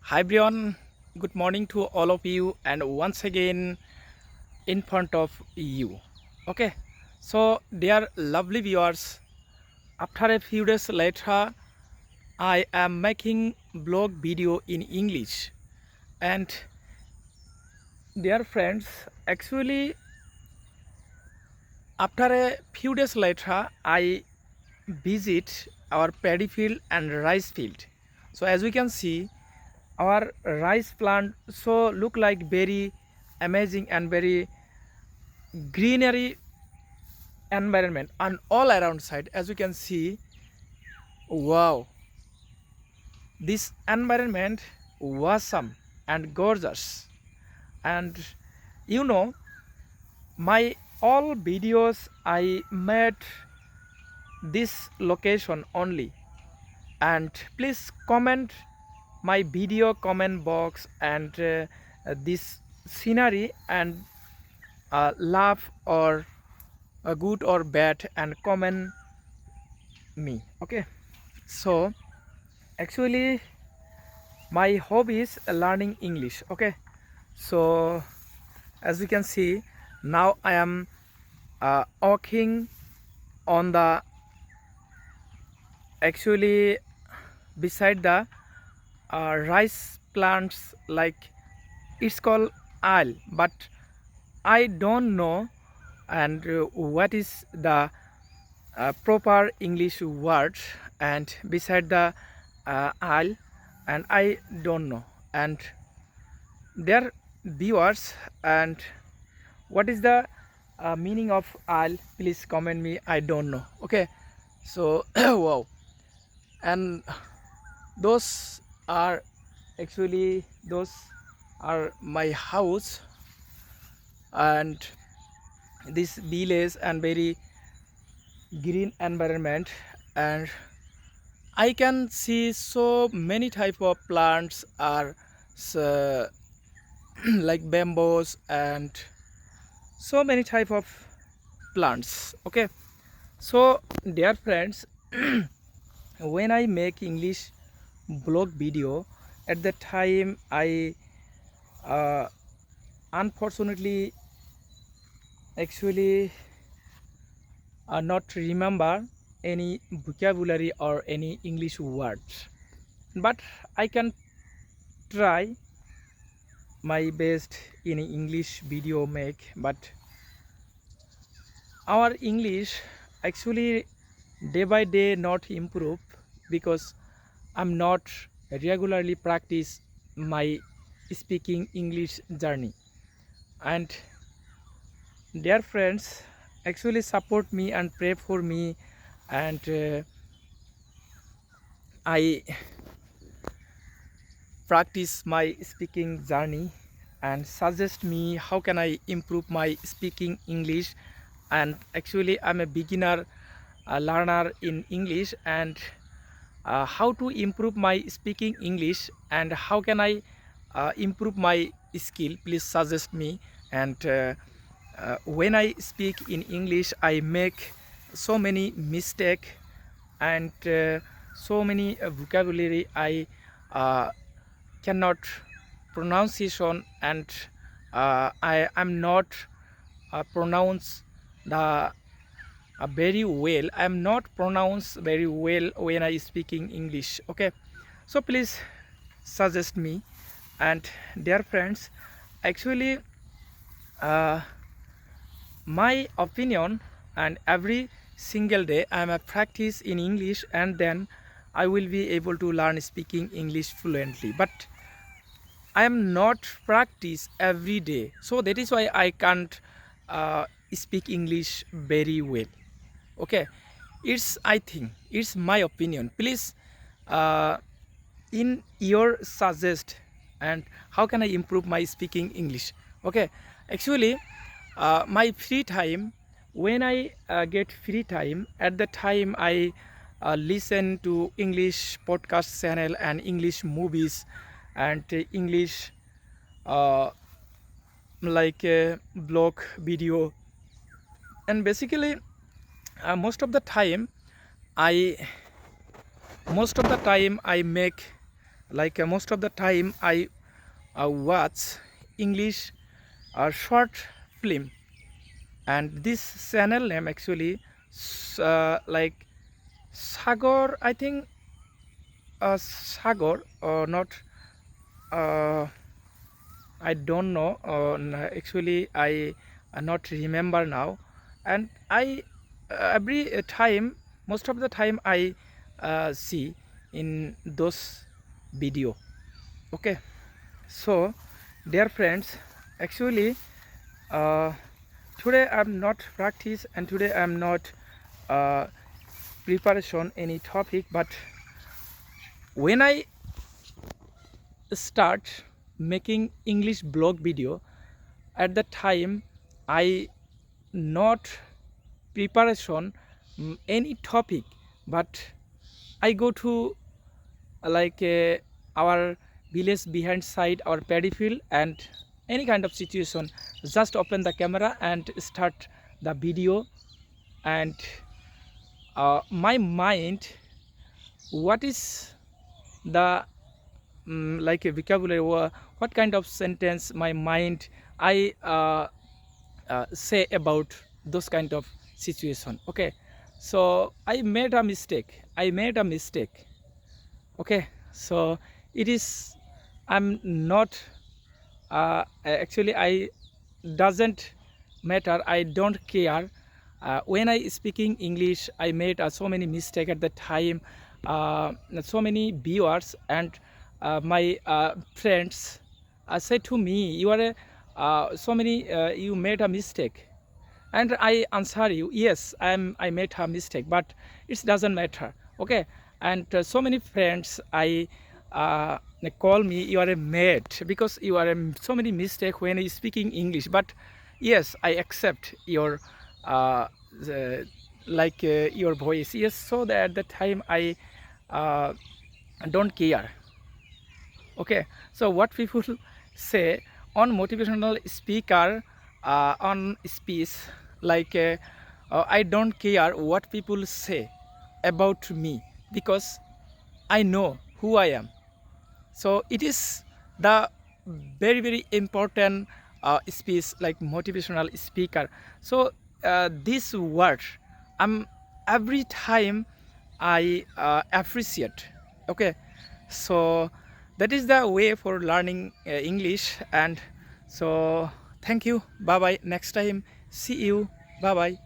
Hi everyone, good morning to all of you, and once again in front of you. Okay, so dear lovely viewers, after a few days later, I am making blog video in English. And dear friends, actually, after a few days later, I visit our paddy field and rice field. So as we can see, our rice plant so look like very amazing and very greenery environment and all around side. As you can see, wow, this environment awesome and gorgeous. And you know, my all videos I made this location only. And please comment my video comment box and this scenery, and laugh or good or bad, and comment me. Okay, so actually my hobby is learning English. Okay, so as you can see, now I am walking on the actually beside the rice plants, like it's called aisle, but I don't know and what is the proper English word, and beside the aisle, and I don't know. And their viewers, and what is the meaning of aisle, please comment me, I don't know. Okay, so wow, and those are actually those are my house and this village and very green environment. And I can see so many type of plants are so, like bamboos and so many type of plants. Okay, so dear friends, when I make English blog video, at that time I uh, unfortunately actually not remember any vocabulary or any English words, but I can try my best in English video make. But our English actually day by day not improve, because I'm not regularly practice my speaking English journey. And dear friends, actually support me and pray for me, and I practice my speaking journey, and suggest me how can I improve my speaking English. And actually I'm a beginner learner in English, and how to improve my speaking English and how can I improve my skill, please suggest me. And when I speak in English, I make so many mistake, and so many vocabulary I uh, cannot pronunciation, and I am not pronounce the very well. I am not pronounce very well when I speaking English. Okay, so please suggest me. And dear friends, actually uh, my opinion, and every single day I am a practice in English, and then I will be able to learn speaking English fluently. But I am not practice every day, so that is why I can't speak English very well. Okay, it's, I think it's my opinion. Please uh, in your suggest, and how can I improve my speaking English. Okay, actually my free time, when I get free time, at the time I listen to English podcast channel and English movies, and English uh, like blog video. And basically most of the time I make like most of the time I watch English short film, and this channel name actually like Sagar, I think Sagar or not, uh, I don't know. Actually, I not remember now, and I every time, most of the time I see in those video. Okay, so dear friends, actually uh, today I'm not practice, and today I'm not uh, preparation any topic, but when I start making English blog video, at that time I not preparation any topic, but I go to like our village behind side, our paddy field, and any kind of situation, just open the camera and start the video. And my mind, what is the like a vocabulary, what kind of sentence my mind I say about those kind of situation. Okay, so I made a mistake. Okay, so it is, I'm not actually I doesn't matter, I don't care. When I speaking English, I made so many mistake at the time. So many viewers and my friends said to me, you are a so many you made a mistake, and I answer you, yes, I made a mistake, but it doesn't matter. Okay, and so many friends I call me, you are a mate because you are so many mistake when you speaking English. But yes, I accept your the, like your voice, yes. So that at the time I uh, don't care. Okay, so what people say on motivational speaker, on speech, like I don't care what people say about me, because I know who I am. So it is the very very important speech, like motivational speaker. So this word, every time I appreciate. Okay, so that is the way for learning English. And so thank you, bye bye, next time, see you, bye bye.